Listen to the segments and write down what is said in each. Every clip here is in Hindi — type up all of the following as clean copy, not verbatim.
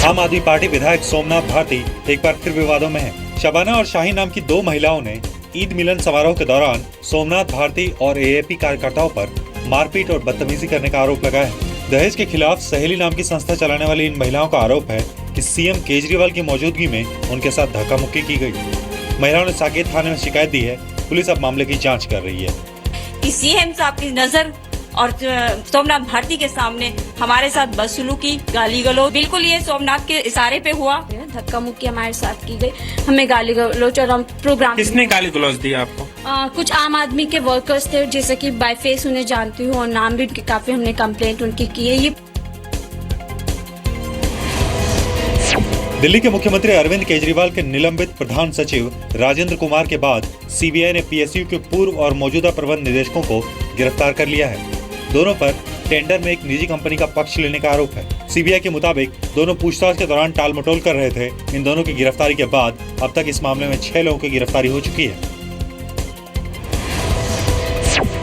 आम आदमी पार्टी विधायक सोमनाथ भारती एक बार फिर विवादों में है। शबाना और शाहीन नाम की दो महिलाओं ने ईद मिलन समारोह के दौरान सोमनाथ भारती और एएपी कार्यकर्ताओं पर मारपीट और बदतमीजी करने का आरोप लगाया है। दहेज के खिलाफ सहेली नाम की संस्था चलाने वाली इन महिलाओं का आरोप है कि सीएम केजरीवाल की मौजूदगी में उनके साथ धक्का मुक्की की गई। महिलाओं ने साकेत थाने में शिकायत दी है। पुलिस अब मामले की जाँच कर रही है कि सीएम साहब की नजर और सोमनाथ भारती के सामने हमारे साथ बदसलूकी, गाली गलौज, बिल्कुल ये सोमनाथ के इशारे पे हुआ। धक्का मुक्की हमारे साथ की गई, हमें गाली गलौज और हम प्रोग्राम। किसने गाली गलौज दी आपको? कुछ आम आदमी के वर्कर्स थे, जैसे कि बाय फेस उन्हें जानती हूँ और नाम भी उनके काफी हमने कंप्लेंट उनकी की है। ये दिल्ली के मुख्यमंत्री अरविंद केजरीवाल के निलंबित प्रधान सचिव राजेंद्र कुमार के बाद सीबीआई ने पीएसयू के पूर्व और मौजूदा प्रबंध निदेशकों को गिरफ्तार कर लिया है। दोनों पर टेंडर में एक निजी कंपनी का पक्ष लेने का आरोप है। सीबीआई के मुताबिक दोनों पूछताछ के दौरान टाल मटोल कर रहे थे। इन दोनों की गिरफ्तारी के बाद अब तक इस मामले में 6 लोगों की गिरफ्तारी हो चुकी है।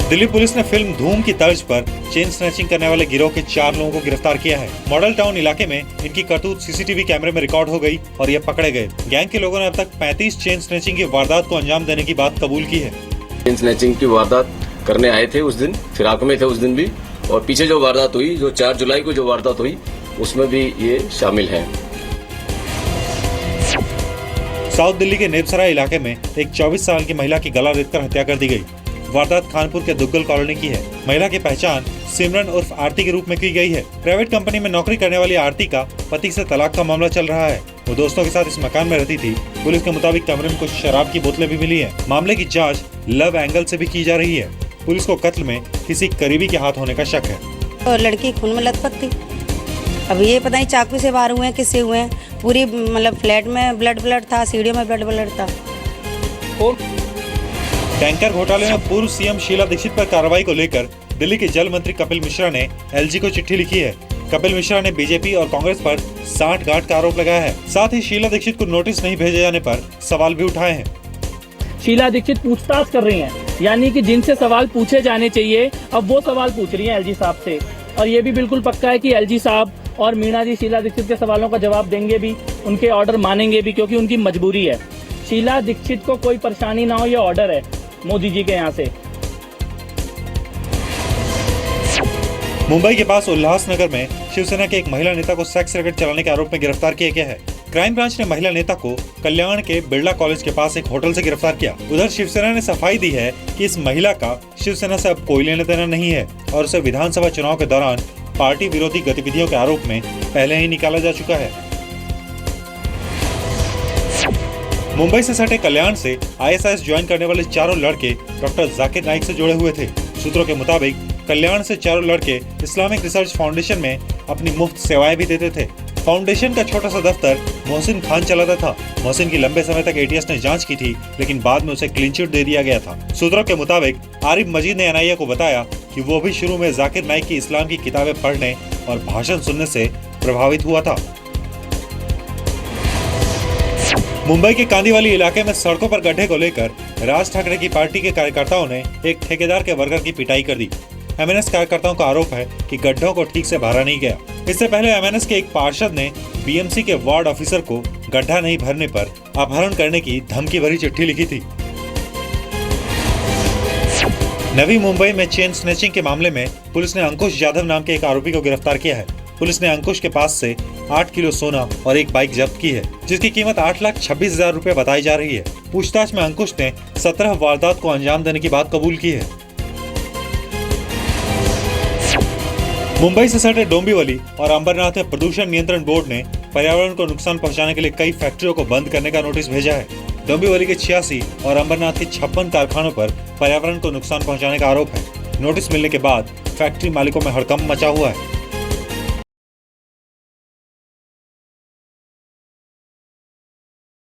दिल्ली पुलिस ने फिल्म धूम की तर्ज पर चेन स्नैचिंग करने वाले गिरोह के 4 लोगों को गिरफ्तार किया है। मॉडल टाउन इलाके में इनकी करतूत सीसीटीवी कैमरे में रिकॉर्ड हो गई और ये पकड़े गए। गैंग के लोगों ने अब तक 35 चेन स्नैचिंग की वारदात को अंजाम देने की बात कबूल की है। चेन स्नैचिंग की वारदात करने आए थे उस दिन, फिराक में थे उस दिन भी, और पीछे जो वारदात हुई, जो 4 जुलाई को जो वारदात हुई, उसमें भी ये शामिल हैं। साउथ दिल्ली के नेपसराय इलाके में एक 24 साल की महिला की गला रेतकर हत्या कर दी गई। वारदात खानपुर के दुग्गल कॉलोनी की है। महिला की पहचान सिमरन उर्फ आरती के रूप में की गई है। प्राइवेट कंपनी में नौकरी करने वाली आरती का पति से तलाक का मामला चल रहा है। वो दोस्तों के साथ इस मकान में रहती थी। पुलिस के मुताबिक कमरे में कुछ शराब की बोतलें भी मिली है। मामले की जांच लव एंगल से भी की जा रही है। पुलिस को कत्ल में किसी करीबी के हाथ होने का शक है। और लड़की खून में लथपथ थी। अब ये पता नहीं चाकू से वार हुए हैं, किससे हुए हैं। पूरी मतलब फ्लैट में ब्लड था, सीढ़ियों में ब्लड था। टैंकर घोटाले में पूर्व सीएम शीला दीक्षित पर कार्रवाई को लेकर दिल्ली के जल मंत्री कपिल मिश्रा ने एलजी को चिट्ठी लिखी है। कपिल मिश्रा ने बीजेपी और कांग्रेस पर सांठगांठ का आरोप लगाया है। साथ ही शीला दीक्षित को नोटिस नहीं भेजे जाने पर सवाल भी उठाए हैं। शीला दीक्षित पूछताछ कर रही हैं, यानी कि जिनसे सवाल पूछे जाने चाहिए अब वो सवाल पूछ रही हैं एलजी साहब से। और ये भी बिल्कुल पक्का है कि एलजी साहब और मीणा जी शीला दीक्षित के सवालों का जवाब देंगे भी, उनके ऑर्डर मानेंगे भी, क्योंकि उनकी मजबूरी है। शीला दीक्षित को कोई परेशानी ना हो, ये ऑर्डर है मोदी जी के यहाँ से। मुंबई के पास उल्लासनगर में शिवसेना के एक महिला नेता को सेक्स रैकेट चलाने के आरोप में गिरफ्तार किया गया है। क्राइम ब्रांच ने महिला नेता को कल्याण के बिरला कॉलेज के पास एक होटल से गिरफ्तार किया। उधर शिवसेना ने सफाई दी है कि इस महिला का शिवसेना से अब कोई लेना देना नहीं है और उसे विधानसभा चुनाव के दौरान पार्टी विरोधी गतिविधियों के आरोप में पहले ही निकाला जा चुका है। मुंबई से सटे कल्याण से आईएसआईएस ज्वाइन करने वाले चारों लड़के डॉक्टर जाकिर नाइक से जुड़े हुए थे। सूत्रों के मुताबिक कल्याण से चारों लड़के इस्लामिक रिसर्च फाउंडेशन में अपनी मुफ्त सेवाएं भी देते थे। फाउंडेशन का छोटा सा दफ्तर मोहसिन खान चलाता था। मोहसिन की लंबे समय तक एटीएस ने जांच की थी, लेकिन बाद में उसे क्लीन चिट दे दिया गया था। सूत्रों के मुताबिक आरिफ मजीद ने एनआईए को बताया कि वो भी शुरू में जाकिर नाइक की इस्लाम की किताबें पढ़ने और भाषण सुनने से प्रभावित हुआ था। मुंबई के कांदीवाली इलाके में सड़कों पर गड्ढे को लेकर राज ठाकरे की पार्टी के कार्यकर्ताओं ने एक ठेकेदार के वर्कर की पिटाई कर दी। एमएनएस कार्यकर्ताओं का आरोप है कि गड्ढों को ठीक से भरा नहीं गया। इससे पहले एमएनएस के एक पार्षद ने बीएमसी के वार्ड ऑफिसर को गड्ढा नहीं भरने पर अपहरण करने की धमकी भरी चिट्ठी लिखी थी। नवी मुंबई में चेन स्नैचिंग के मामले में पुलिस ने अंकुश यादव नाम के एक आरोपी को गिरफ्तार किया है। पुलिस ने अंकुश के पास से 8 किलो सोना और एक बाइक जब्त की है, जिसकी कीमत 8,26,000 रुपए बताई जा रही है। पूछताछ में अंकुश ने 17 वारदात को अंजाम देने की बात कबूल की है। मुंबई से सटे डोंबिवली और अंबरनाथ में प्रदूषण नियंत्रण बोर्ड ने पर्यावरण को नुकसान पहुंचाने के लिए कई फैक्ट्रियों को बंद करने का नोटिस भेजा है। डोंबिवली के 86 और अंबरनाथ के 56 कारखानों पर पर्यावरण को नुकसान पहुंचाने का आरोप है। नोटिस मिलने के बाद फैक्ट्री मालिकों में हड़कंप मचा हुआ है।